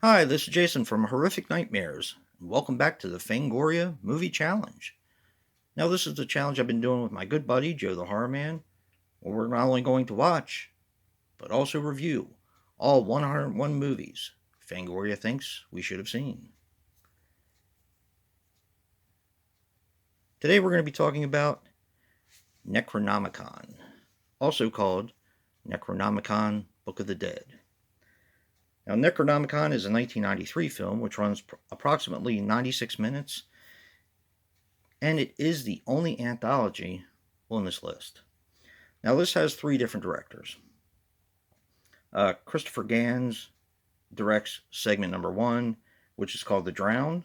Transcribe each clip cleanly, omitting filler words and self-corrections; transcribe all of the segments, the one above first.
Hi, this is Jason from Horrific Nightmares, and welcome back to the Fangoria Movie Challenge. Now, this is the challenge I've been doing with my good buddy, Joe the Horror Man, where we're not only going to watch, but also review all 101 movies Fangoria thinks we should have seen. Today, we're going to be talking about Necronomicon, also called Necronomicon Book of the Dead. Now, Necronomicon is a 1993 film which runs approximately 96 minutes, and it is the only anthology on this list. Now, this has three different directors. Christopher Gans directs segment number one, which is called The Drowned.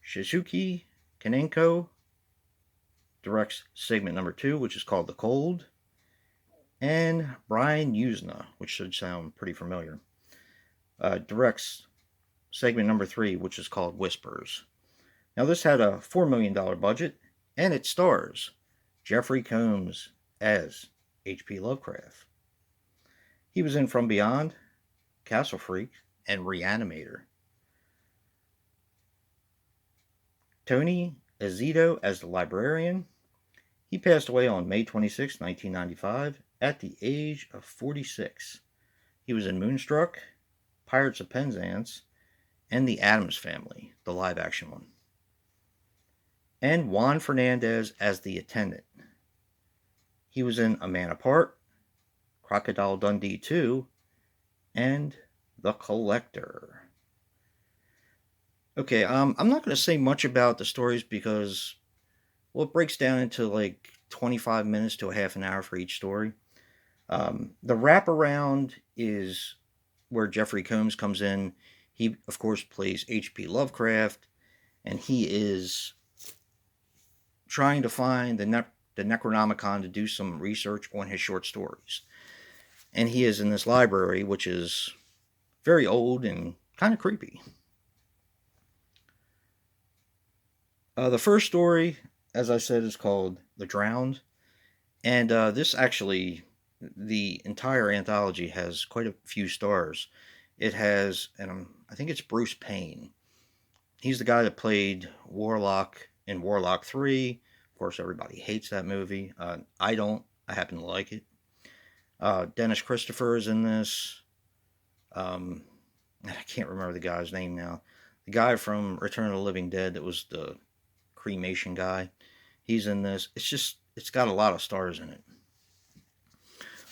Shizuki Kaneko directs segment number two, which is called The Cold. And Brian Usna, which should sound pretty familiar, directs segment number three, which is called Whispers. Now, this had a $4 million budget, and it stars Jeffrey Combs as H.P. Lovecraft. He was in From Beyond, Castle Freak, and Reanimator. Tony Azedo as the librarian. He passed away on May 26, 1995, at the age of 46. He was in Moonstruck, Pirates of Penzance, and The Addams Family, the live action one. And Juan Fernandez as the attendant. He was in A Man Apart, Crocodile Dundee 2, and The Collector. Okay, I'm not going to say much about the stories because, well, it breaks down into like 25 minutes to a half an hour for each story. The wraparound is where Jeffrey Combs comes in. He, of course, plays H.P. Lovecraft, and he is trying to find the Necronomicon to do some research on his short stories. And he is in this library, which is very old and kind of creepy. The first story, as I said, is called The Drowned. And this actually, the entire anthology has quite a few stars. It has, and I think it's Bruce Payne. He's the guy that played Warlock in Warlock 3. Of course, everybody hates that movie. I don't. I happen to like it. Dennis Christopher is in this. I can't remember the guy's name now. The guy from Return of the Living Dead that was the cremation guy. He's in this. It's got a lot of stars in it.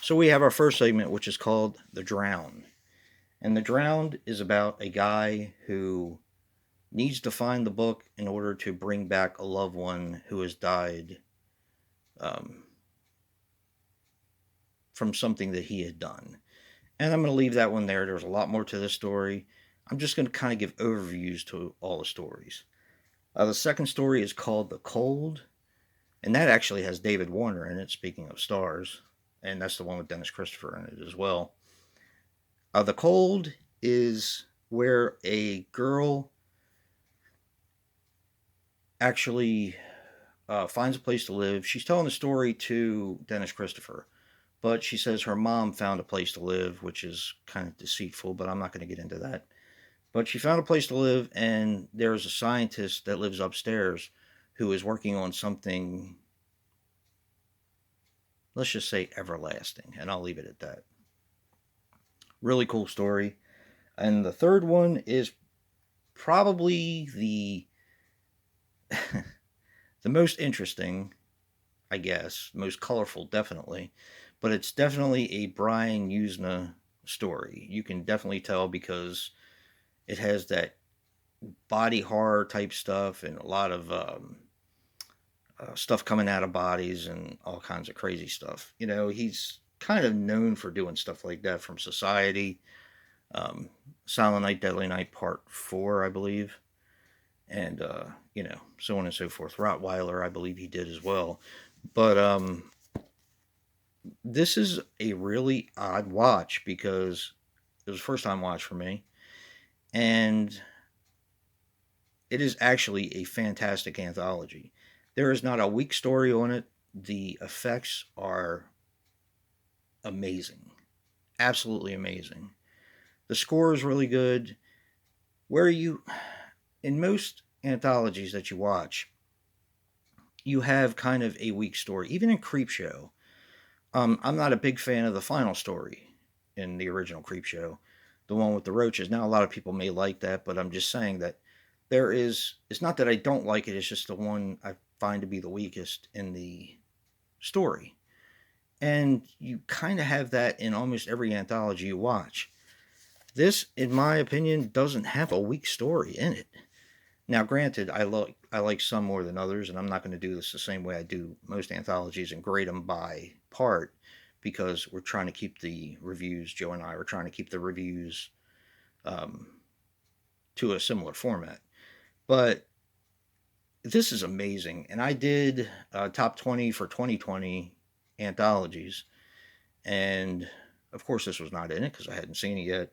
So we have our first segment, which is called The Drowned. And The Drowned is about a guy who needs to find the book in order to bring back a loved one who has died from something that he had done. And I'm going to leave that one there. There's a lot more to this story. I'm just going to kind of give overviews to all the stories. The second story is called The Cold, and that actually has David Warner in it, speaking of stars, and that's the one with Dennis Christopher in it as well. The Cold is where a girl actually finds a place to live. She's telling the story to Dennis Christopher, but she says her mom found a place to live, which is kind of deceitful, but I'm not going to get into that. But she found a place to live, and there's a scientist that lives upstairs who is working on something, let's just say, everlasting, and I'll leave it at that. Really cool story. And the third one is probably the the most interesting, I guess, most colorful, definitely. But it's definitely a Brian Usna story. You can definitely tell because it has that body horror type stuff and a lot of stuff coming out of bodies and all kinds of crazy stuff. You know, he's kind of known for doing stuff like that from Society, Silent Night, Deadly Night Part 4, I believe. And, so on and so forth. Rottweiler, I believe he did as well. But this is a really odd watch because it was a first time watch for me. And it is actually a fantastic anthology. There is not a weak story on it. The effects are amazing. absolutely amazing. The score is really good. Where you, in most anthologies that you watch, you have kind of a weak story. Even in Creepshow, I'm not a big fan of the final story in the original Creepshow, the one with the roaches. Now, a lot of people may like that, but I'm just saying that there is. It's not that I don't like it. It's just the one I find to be the weakest in the story. And you kind of have that in almost every anthology you watch. This, in my opinion, doesn't have a weak story in it. Now, granted, I like some more than others, and I'm not going to do this the same way I do most anthologies and grade them by part, because we're trying to keep the reviews. Joe and I are trying to keep the reviews um, to a similar format. But this is amazing, and I did top 20 for 2020 anthologies, and of course, this was not in it because I hadn't seen it yet.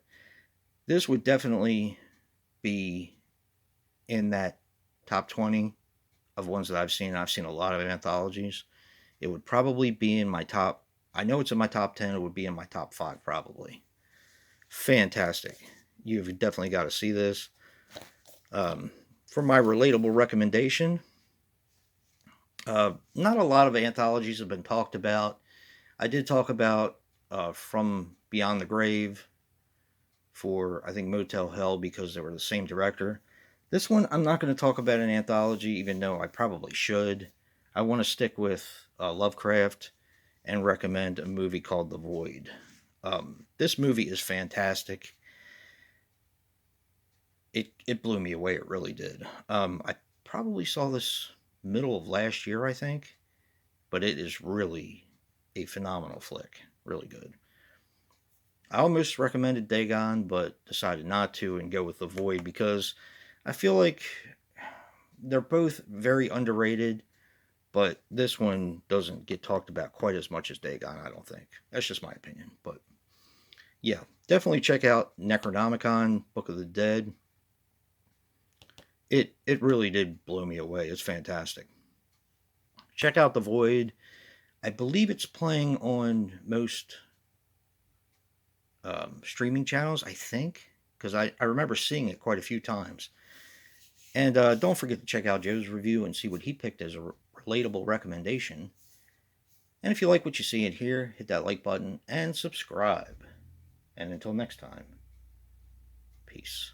This would definitely be in that top 20 of ones that I've seen. I've seen a lot of anthologies. It would probably be in my top. I know it's in my top 10. It would be in my top 5 probably. Fantastic. You've definitely got to see this. For my relatable recommendation, not a lot of anthologies have been talked about. I did talk about From Beyond the Grave for, I think, Motel Hell because they were the same director. This one, I'm not going to talk about an anthology, even though I probably should. I want to stick with Lovecraft and recommend a movie called The Void. This movie is fantastic. It blew me away. It really did. I probably saw this middle of last year, I think, but it is really a phenomenal flick. Really good. I almost recommended Dagon, but decided not to and go with The Void because I feel like they're both very underrated, but this one doesn't get talked about quite as much as Dagon, I don't think. That's just my opinion. But yeah, definitely check out Necronomicon, Book of the Dead. It really did blow me away. It's fantastic. Check out The Void. I believe it's playing on most streaming channels, I think, because I remember seeing it quite a few times. And don't forget to check out Joe's review and see what he picked as a relatable recommendation. And if you like what you see in here, hit that like button and subscribe. And until next time, peace.